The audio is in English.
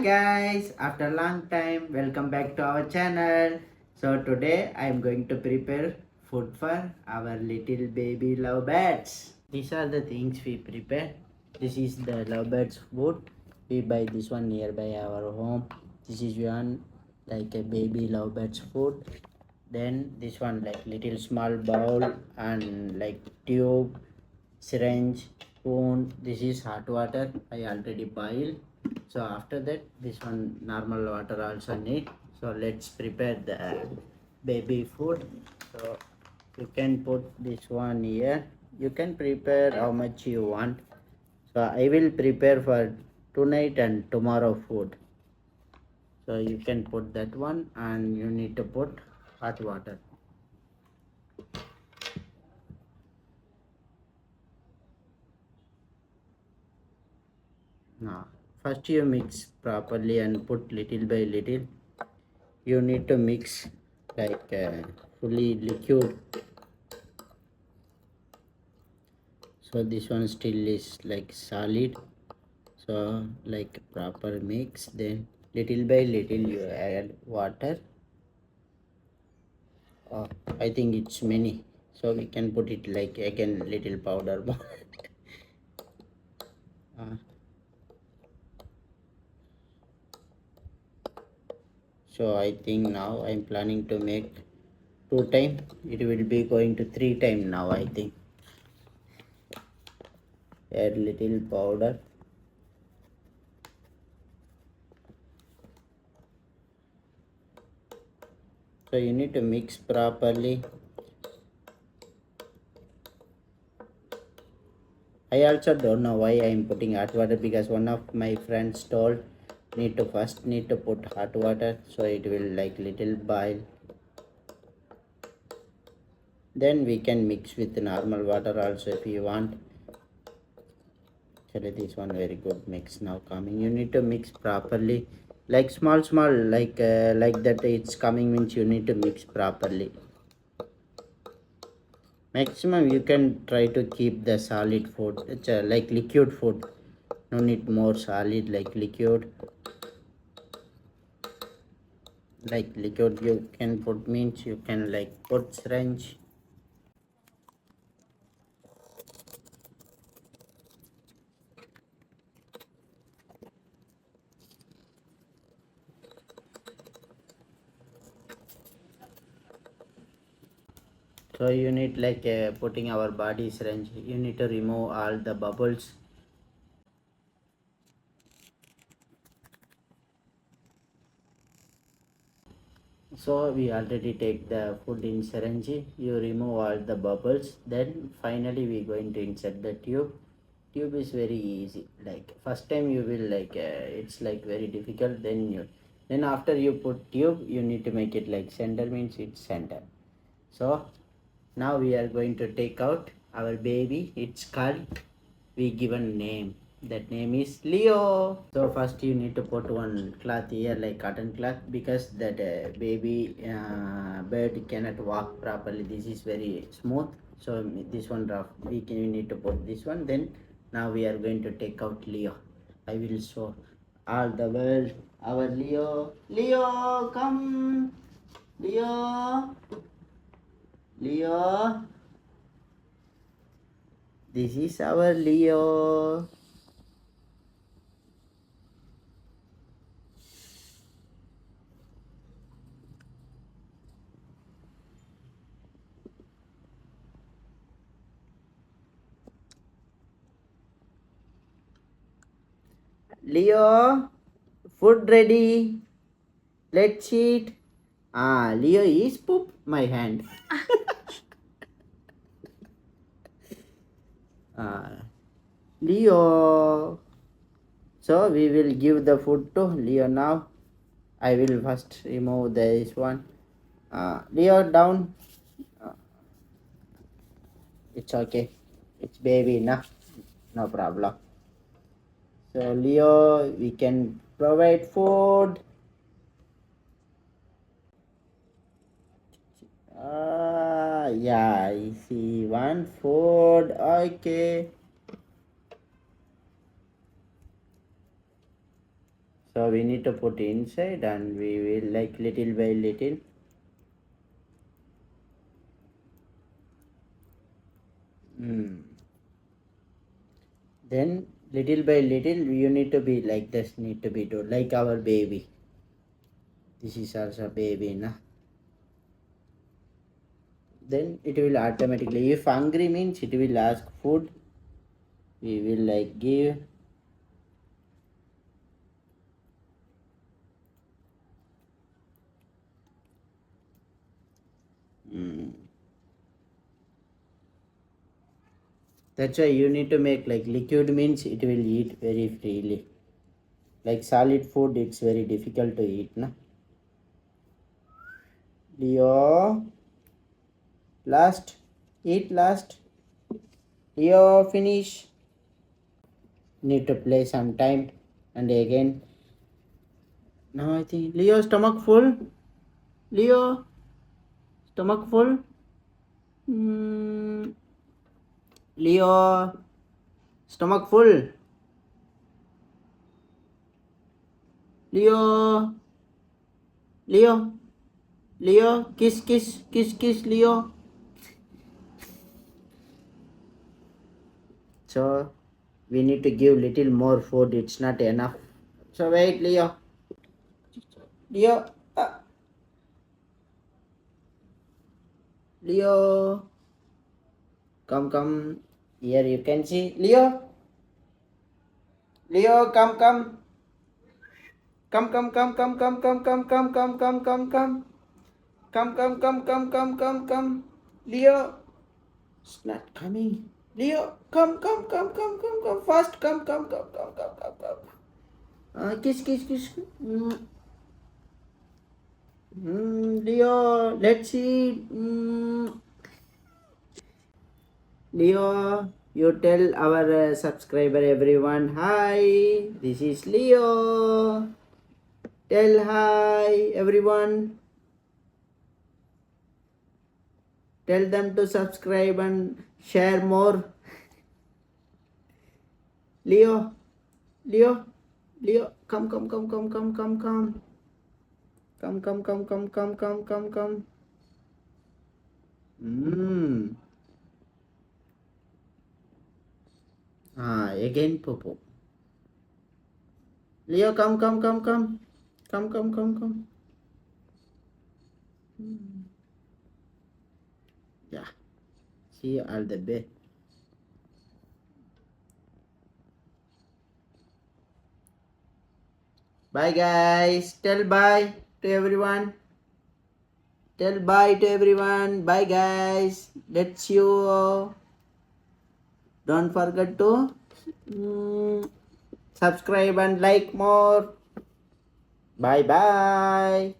guys, after a long time, welcome back to our channel. So today I am going to prepare food for our little baby lovebirds. These are the things we prepare. This is the lovebirds food. We buy this one nearby our home. This is one like a baby lovebirds food. Then this one like little small bowl and like tube, syringe, spoon. This is hot water. I already boiled. So after that, this one normal water also need. So let's prepare the baby food. So you can put this one here. You can prepare how much you want. So I will prepare for tonight and tomorrow food. So you can put that one, and you need to put hot water. Now first you mix properly and put little by little. You need to mix like fully liquid. So this one still is like solid. So like proper mix, then little by little you add water. I think it's many, so we can put it like again little powder more. So I think now I'm planning to make 2 times. It will be going to 3 times now, I think. Add little powder. So you need to mix properly. I also don't know why I am putting hot water, because one of my friends told need to put hot water, so it will like little boil. Then we can mix with normal water also if you want. Actually this one very good mix now coming. You need to mix properly, like small like that it's coming means you need to mix properly. Maximum you can try to keep the solid food. It's like liquid food, no need more solid, like liquid. Like liquid you can put means you can like put syringe. So you need like putting our body syringe, you need to remove all the bubbles. So we already take the food in syringe, you remove all the bubbles, then finally we going to insert the tube. Tube is very easy, like first time you will like it's like very difficult, then after you put tube you need to make it like center means it's center. So now we are going to take out our baby. It's called, we given name. That name is Leo. So first you need to put one cloth here like cotton cloth, because that baby bird cannot walk properly. This is very smooth. So this one rough. We need to put this one. Then now we are going to take out Leo. I will show all the world our Leo. Leo, come. Leo. Leo. This is our Leo. Leo, food ready. Let's eat. Leo is poop my hand. Leo. So we will give the food to Leo now. I will first remove this one. Leo down. It's okay. It's baby enough. No problem. So Leo, we can provide food. Yeah, I see one food. Okay. So So we need to put inside and we will like little by little. Then little by little you need to be like this, need to be do like our baby. This is also baby, na? Then it will automatically, if hungry means it will ask food, we will like give. That's why you need to make like liquid means it will eat very freely. Like solid food, it's very difficult to eat, na? Leo, last, eat last. Leo, finish. Need to play some time, and again. Now I think Leo, stomach full. Leo, stomach full. Leo, stomach full. Leo, Leo, Leo, kiss, kiss, kiss, kiss, Leo. So we need to give little more food. It's not enough. So wait, Leo. Leo, Leo, come, come. Here you can see Leo. Leo, come, come. Come, come, come, come, come, come, come, come, come, come, come, come. Come, come, come, come, come, come, come. Leo. It's not coming. Leo, come, come, come, come, come, come. Fast, come, come, come, come, come, come, come. Kiss, kiss, kiss. Leo, let's see. Leo, you tell our subscriber everyone hi. This is Leo. Tell hi everyone. Tell them to subscribe and share more. Leo, Leo, Leo, come, come, come, come, come, come, come. Come, come, come, come, come, come, come, come. Again Popo. Leo, come, come, come, come. Come, come, come, come. Yeah. See you all the best. Bye guys. Tell bye to everyone. Tell bye to everyone. Bye guys. Let's you. Don't forget to subscribe and like more. Bye bye.